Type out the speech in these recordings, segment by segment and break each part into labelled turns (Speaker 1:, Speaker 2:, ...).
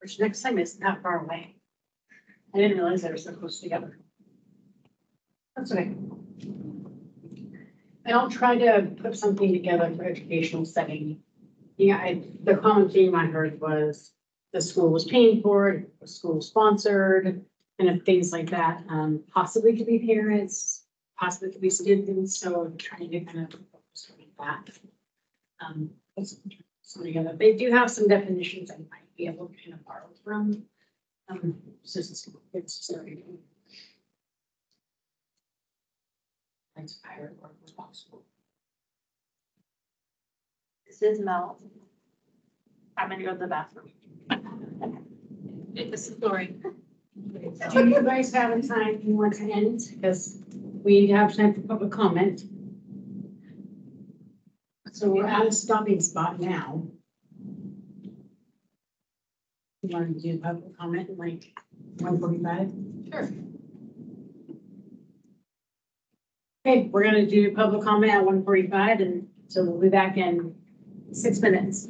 Speaker 1: which next time is not far away. I didn't realize they were so close together. That's okay. I'll try to put something together for educational setting. Yeah, the common theme I heard was the school was paying for it, the school sponsored, and things like that. Possibly could be parents, possibly could be students, so I'm trying to kind of focus on that. Put something together. They do have some definitions I might be able to kind of borrow from. Since it's starting. Inspired or responsible.
Speaker 2: This is Mel. I'm gonna go to the bathroom. This is Lori.
Speaker 1: Do you guys have a time you want to end? Because we have time for public comment. So we're at a stopping spot now. You want to do public comment in like 1:45?
Speaker 2: Sure.
Speaker 1: Okay, we're gonna do public comment at 1:45, and so we'll be back in 6 minutes.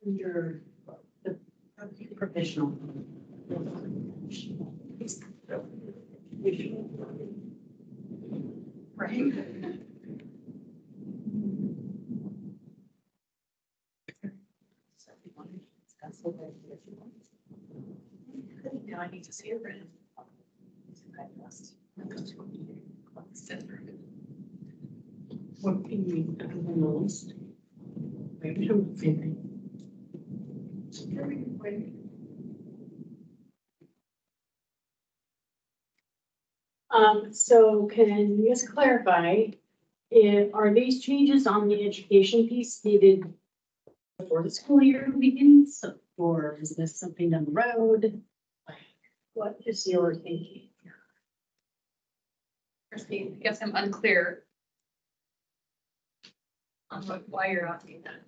Speaker 1: under the provisional. Right.
Speaker 2: Now I need to see it written.
Speaker 1: What can you, the most? Maybe I'm thinking. So can you just clarify, are these changes on the education piece needed before the school year begins? Or is this something down the road? Like, what is your thinking?
Speaker 2: Christine, I guess I'm unclear on why you're asking that.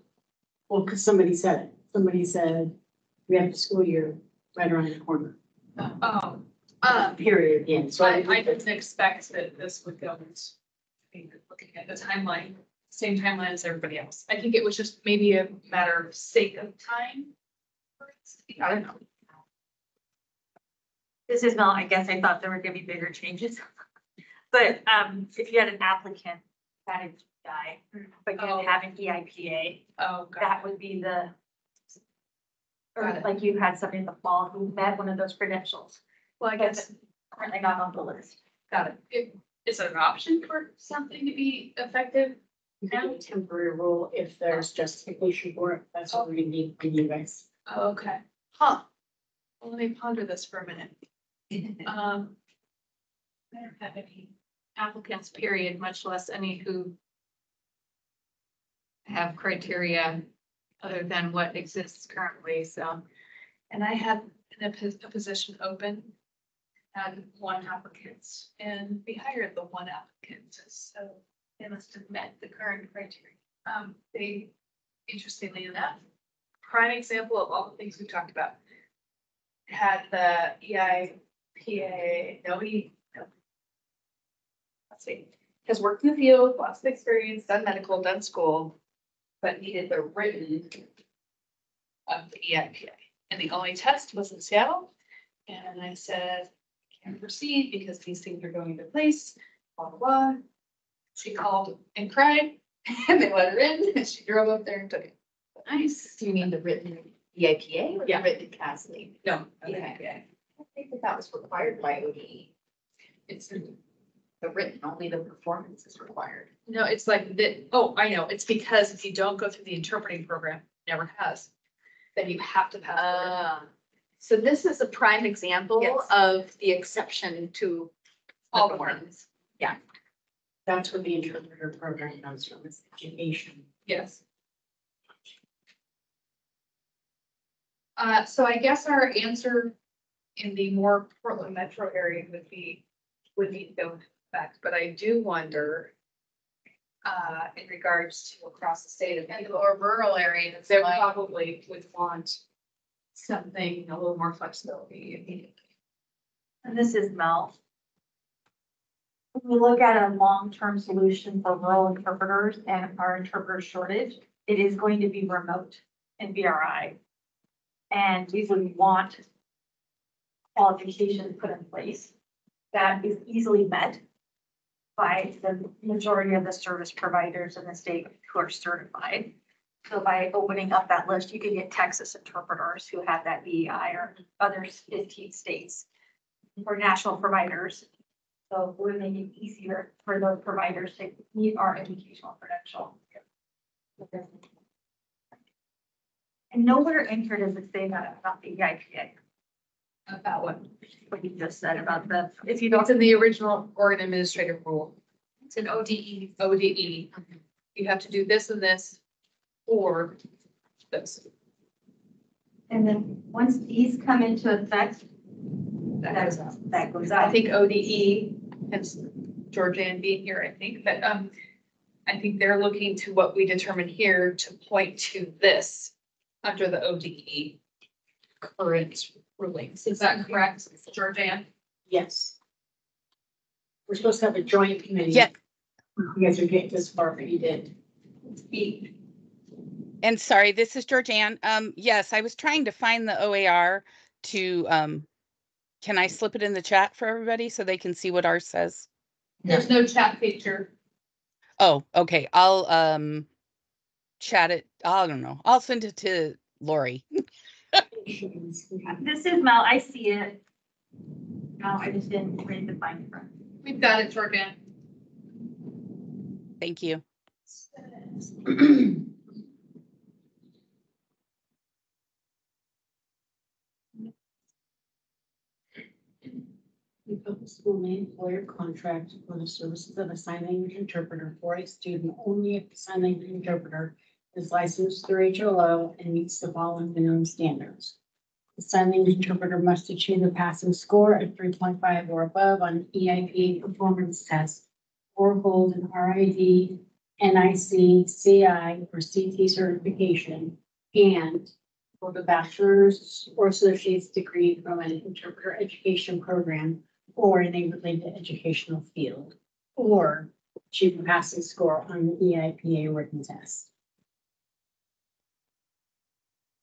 Speaker 1: Well, because somebody said we have the school year right around the corner, period again. So
Speaker 2: I didn't expect that this would go into looking at the timeline, same timeline as everybody else. I think it was just maybe a matter of sake of time. I don't know.
Speaker 3: This is not, I guess I thought there were gonna be bigger changes. But if you had an applicant that is die, but you didn't have an EIPA,
Speaker 2: Oh,
Speaker 3: that would be the. Or
Speaker 2: Got it.
Speaker 3: like you had somebody in the fall who met one of those credentials,
Speaker 2: Well, I guess,
Speaker 3: currently not on the list.
Speaker 2: got it. Is it an option for something to be effective?
Speaker 1: You have a temporary rule if there's justification for it. That's what we need for you guys.
Speaker 2: Oh, okay. Huh. Well, let me ponder this for a minute. I don't have any applicants, period, much less any who have criteria other than what exists currently, so. And I had a position open, had one applicant, and we hired the one applicant, so they must have met the current criteria. They, interestingly enough, prime example of all the things we've talked about. Had the EIPA, let's see, has worked in the field, lots of experience, done medical, done school, but needed the written of the EIPA. And the only test was in Seattle. And I said, can't proceed because these things are going into place, blah, blah, blah. She called and cried and they let her in and she drove up there and took it.
Speaker 4: Nice. Do you mean the written EIPA or the
Speaker 2: Yeah.
Speaker 4: written CASLI?
Speaker 2: No.
Speaker 4: Yeah. I think that was required by ODE.
Speaker 2: It's,
Speaker 4: The written, only the performance is required.
Speaker 2: no, it's like that. Oh, I know. It's because if you don't go through the interpreting program, never has, then you have to pass. the written.
Speaker 4: So this is a prime example
Speaker 2: Yes.
Speaker 4: of the exception to
Speaker 2: All
Speaker 4: the
Speaker 2: the
Speaker 4: norm.
Speaker 2: ones.
Speaker 1: That's what the interpreter program comes from, is education.
Speaker 2: Yes. So I guess our answer in the more Portland metro area would be to go back, but I do wonder in regards to across the state of people or rural areas, they probably would want something a little more flexibility immediately.
Speaker 3: And this is Mel. When we look at a long-term solution for rural interpreters and our interpreter shortage, it is going to be remote and BRI. And we would want qualifications put in place that is easily met by the majority of the service providers in the state who are certified. So by opening up that list, you could get Texas interpreters who have that BEI or other 15 states or national providers. So we're making it easier for those providers to meet our educational credential. And nowhere in here does it say that about the EIPA,
Speaker 2: About what
Speaker 3: you just said about the, if you don't.
Speaker 2: it's in the original Oregon administrative rule. It's an ODE. ODE. You have to do this and this or this.
Speaker 3: And then once these come into effect,
Speaker 2: That goes out.
Speaker 3: that goes
Speaker 2: I
Speaker 3: out.
Speaker 2: think ODE, hence Georgianne being here, I think, but I think they're looking to what we determine here to point to this under the ODE current rulings. Is that correct, Georgianne?
Speaker 1: Yes. We're supposed to have a joint committee.
Speaker 4: Yeah.
Speaker 1: You guys are getting this far, but you did.
Speaker 5: And sorry, this is Georgianne. Yes, I was trying to find the OAR to, can I slip it in the chat for everybody so they can see what ours says?
Speaker 2: There's no chat feature.
Speaker 5: Oh, okay. I'll, chat it. I don't know. I'll send it to Lori.
Speaker 3: This is Mel, I see it. No, I just didn't read the fine print.
Speaker 2: We've got it, Jordan.
Speaker 5: Thank you.
Speaker 1: We put the school name, employer contract for the services of a sign language interpreter for a student only if the sign language interpreter is licensed through HLO and meets the following minimum standards. The sign language interpreter must achieve a passing score of 3.5 or above on EIP performance test or hold an RID, NIC, CI, or CT certification and hold a bachelor's or associate's degree from an interpreter education program or in a related educational field, or achieve a passing score on the EIPA written test.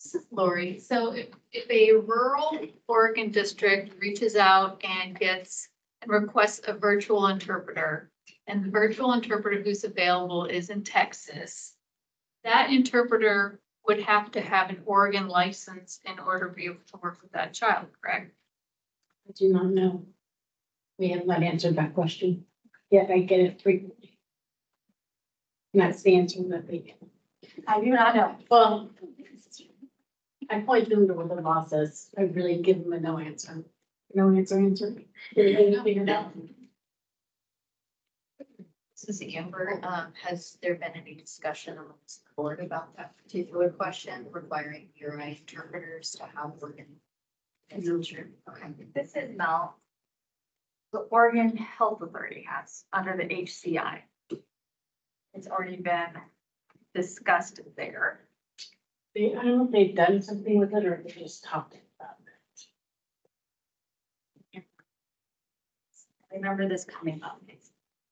Speaker 2: This is Lori. So if a rural Oregon district reaches out and requests a virtual interpreter, and the virtual interpreter who's available is in Texas, that interpreter would have to have an Oregon license in order to be able to work with that child, correct?
Speaker 1: I do not know. We have not answered that question, yet I get it frequently. And that's the answer that they get.
Speaker 3: I do not know.
Speaker 1: Well, I point them to what the law says. I really give them a no answer. No answer. They figure it out.
Speaker 4: This is Amber. Has there been any discussion amongst the board about that particular question requiring URI interpreters to have Oregon? Okay.
Speaker 3: This is Mel. The Oregon Health Authority has under the HCI. It's already been discussed there.
Speaker 1: I don't know if they've done something with it or they just talked about it.
Speaker 3: I remember this coming up.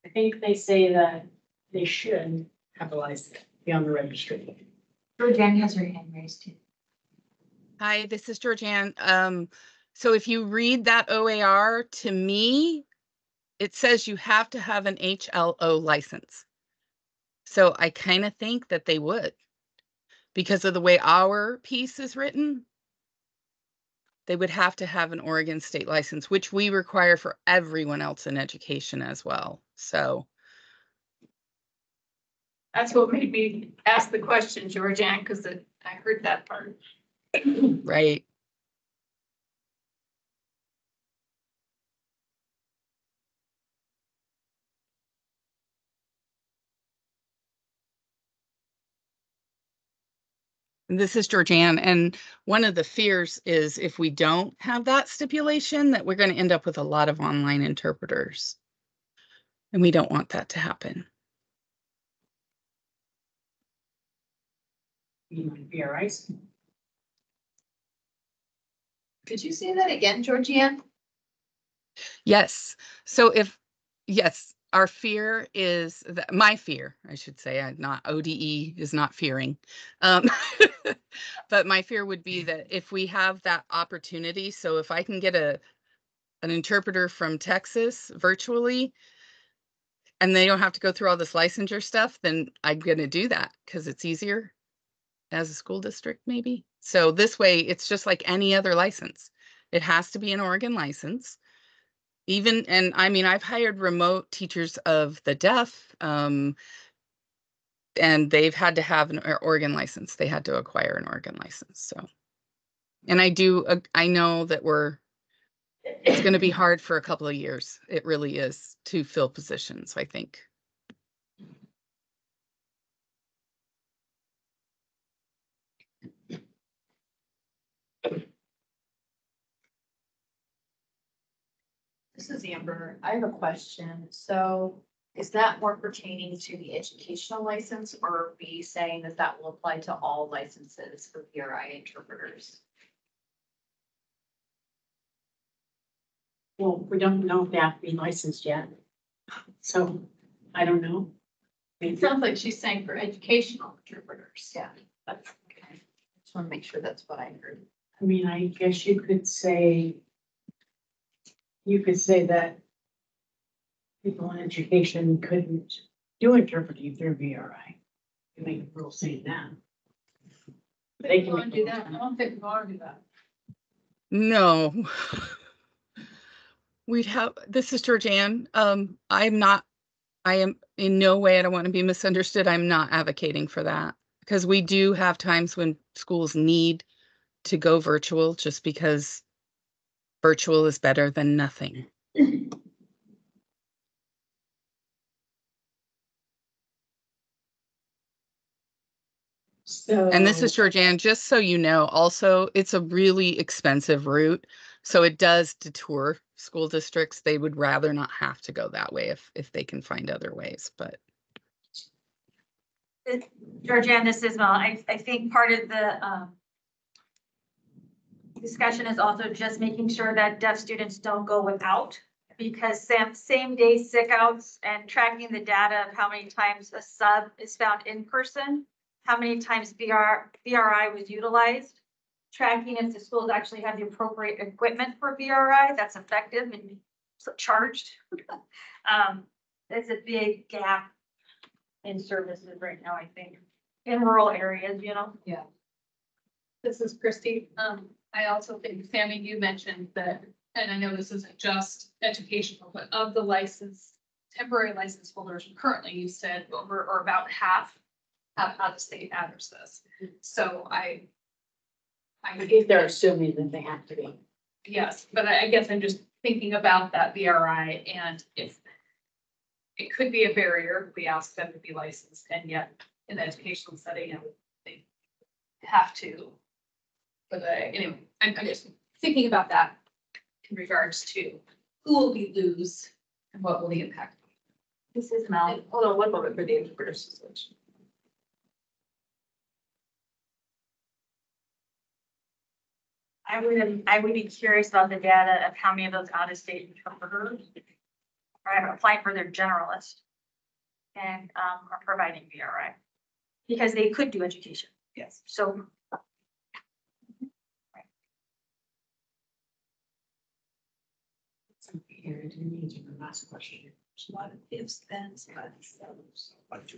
Speaker 1: I think they say that they should have a license, be on the registry.
Speaker 4: Georgianne has her hand raised too.
Speaker 5: Hi, this is Georgianne. So if you read that OAR, to me, it says you have to have an HLO license. So I kind of think that they would. Because of the way our piece is written, they would have to have an Oregon state license, which we require for everyone else in education as well. So
Speaker 2: That's what made me ask the question, Georgianne, because I heard that part.
Speaker 5: right. And this is Georgianne, and one of the fears is if we don't have that stipulation, that we're going to end up with a lot of online interpreters. And we don't want that to happen.
Speaker 1: You might be all right.
Speaker 4: Could you say that again, Georgianne?
Speaker 5: Yes. So yes, our fear is that my fear, I should say, not ODE is not fearing. But my fear would be that if we have that opportunity, so if I can get an interpreter from Texas virtually, and they don't have to go through all this licensure stuff, then I'm going to do that because it's easier as a school district, maybe. So this way, it's just like any other license. It has to be an Oregon license. And I mean, I've hired remote teachers of the deaf, and they've had to have an Oregon license. They had to acquire an Oregon license. So, and I know that it's going to be hard for a couple of years. It really is to fill positions, I think.
Speaker 4: This is Amber. I have a question. So is that more pertaining to the educational license, or are we saying that that will apply to all licenses for URI interpreters?
Speaker 1: Well, we don't know if they have to be licensed yet. So I don't know.
Speaker 2: It sounds like she's saying for educational interpreters.
Speaker 4: Yeah. Okay. Just want to make sure that's what I heard.
Speaker 1: I mean, I guess you could say that people in education couldn't do interpreting through VRI. You make a rule saying that. They can
Speaker 2: Want to do
Speaker 1: make
Speaker 2: that? I don't think we want to do that.
Speaker 5: No. This is Georgianne. I am in no way, I don't want to be misunderstood. I'm not advocating for that because we do have times when schools need to go virtual just because virtual is better than nothing.
Speaker 1: So.
Speaker 5: And this is Georgianne, just so you know, also, it's a really expensive route. So it does detour school districts. They would rather not have to go that way if they can find other ways, but.
Speaker 3: Georgianne, this is Mel. I think part of the discussion is also just making sure that deaf students don't go without, because same day sick outs and tracking the data of how many times a sub is found in person, how many times VRI was utilized, tracking if the schools actually have the appropriate equipment for VRI that's effective and charged. There's a big gap in services right now, I think, in rural areas, you know?
Speaker 2: Yeah. This is Christy. I also think, Sammy, you mentioned that, and I know this isn't just educational, but of the temporary license holders currently, you said over or about half have out-of-state addresses. So
Speaker 1: I think they're assuming that they have to be.
Speaker 2: yes, but I guess I'm just thinking about that VRI, and if it could be a barrier, we ask them to be licensed, and yet in the educational setting, they have to. But anyway, I'm just thinking about that in regards to who will we lose and what will the impact be.
Speaker 3: This is Mel.
Speaker 2: And hold on one moment for the interpreters switch.
Speaker 3: I would be curious about the data of how many of those out-of-state interpreters are applying for their generalist and are providing VRI, because they could do education.
Speaker 2: Yes.
Speaker 3: So
Speaker 1: Here, I didn't answer the last question.
Speaker 2: There's a lot of ifs, thens, buts.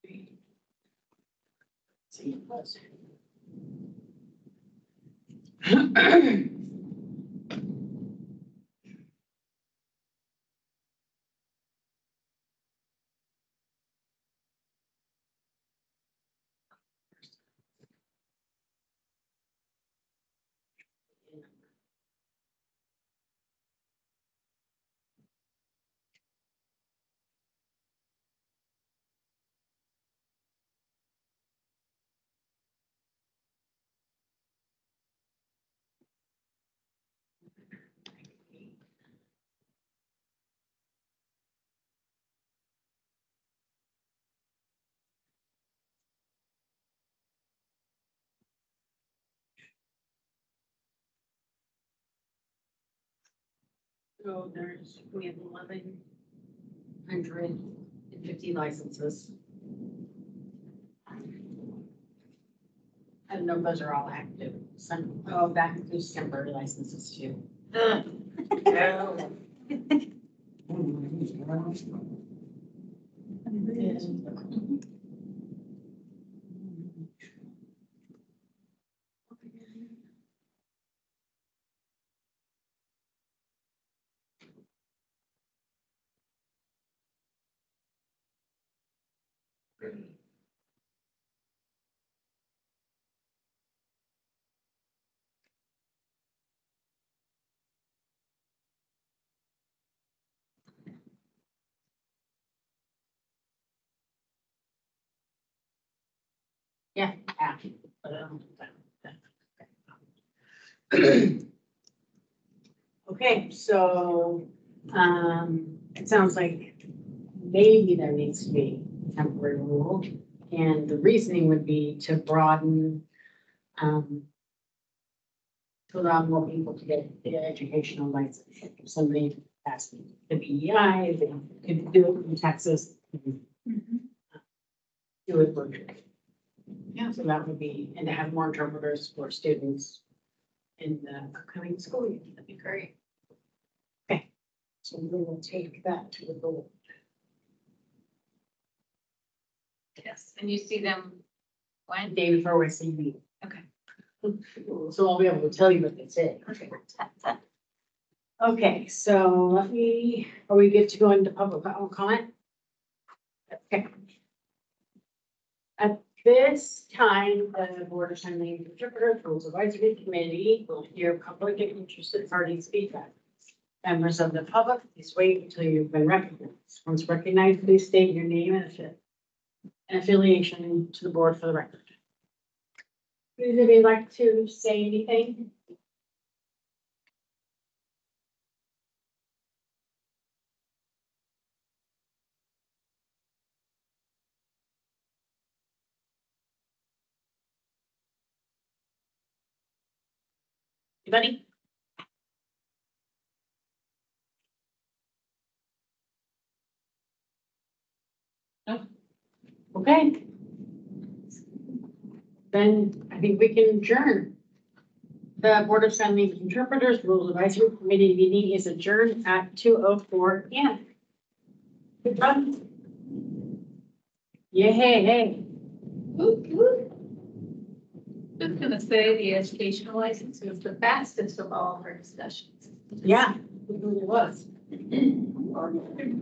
Speaker 1: See. See, it was. So we have 1,150 licenses. And numbers are all active. Some, back in December licenses too. Yeah. Okay, so, it sounds like maybe there needs to be a temporary rule. And the reasoning would be to broaden, to allow more people to get the educational license. If somebody has the BEI, they could do it in Texas, do it virtually. Yeah, so that would be, and to have more interpreters for students in the upcoming school year. That'd be great. Okay, so we will take that to the board.
Speaker 2: Yes, and you see them when?
Speaker 1: Day before we see you.
Speaker 2: Okay.
Speaker 1: So I'll be able to tell you what they say. Okay, so let me, are we good to go into public comment? Okay. At this time, the Board of Zoning Interpreters Rules Advisory Committee will hear public and interested parties' feedback. Members of the public, please wait until you've been recognized. Once recognized, please state your name and affiliation to the board for the record. Would anybody like to say anything? Anybody? No? Okay. Then I think we can adjourn. The Board of Zoning Interpreters Rules Advisory Committee meeting is adjourned at 2:04 p.m. Good job. Yeah, hey.
Speaker 2: Just gonna say the educational license was the fastest of all of our discussions.
Speaker 1: Yeah, it really was.